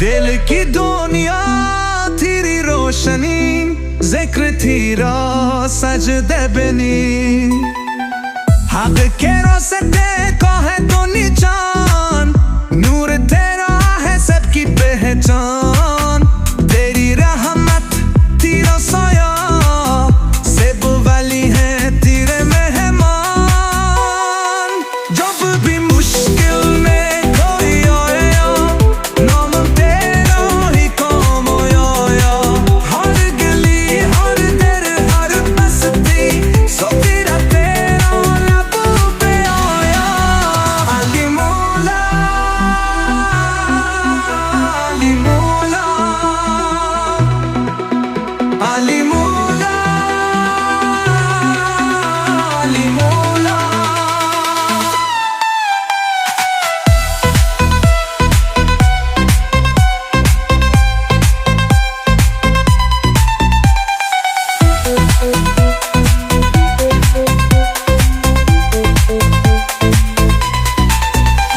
दिल की दुनिया तेरी रोशनी, जिक्र तेरा सजदे बनी। हक के रोज़े को है तो निशान, नूर तेरा है सबकी पहचान। तेरी रहमत तेरा साया, सब वाली है तेरे मेहमान। जब भी मुश्किल में कोई आया, नाम तेरा ही काम आया। हर गली हर दर हर बस्ती, सो तेरा लब पे आया। अली मौला अली मौला अली मौला अली मौला।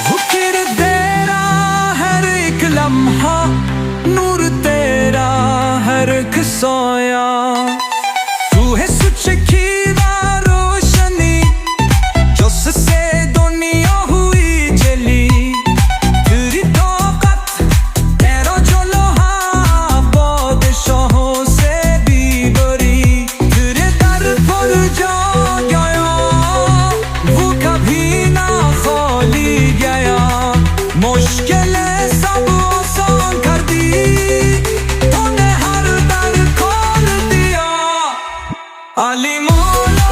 ज़िक्र तेरा हर एक लम्हा, नूर तेरा हर एक सोया। तू है सच की रोशनी, जिससे दुनिया हुई जली। तेरी ताकत तेरा जो लोहा, बादशाहों से भी बड़ी। तेरे दर पर जा गया, वो कभी ना खाली गया। मुश्किलें सब आसान कर दी, तूने हर दर खोल दिया। अली मौला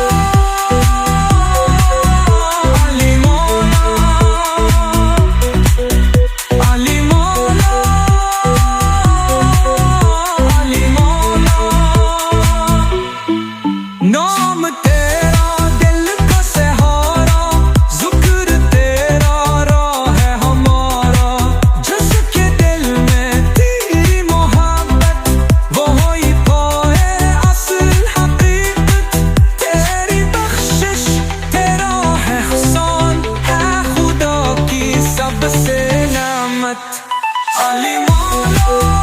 अली मौला अली मौला अली मौला। नाम तेरा दिल का सहारा, ज़िक्र तेरा राह है हमारा। जिसके दिल में तेरी मोहब्बत, वो ही पाए असल हकीकत। तेरी बख्शिश तेरा है एहसान, है खुदा की सबसे नेमत। अली मौला।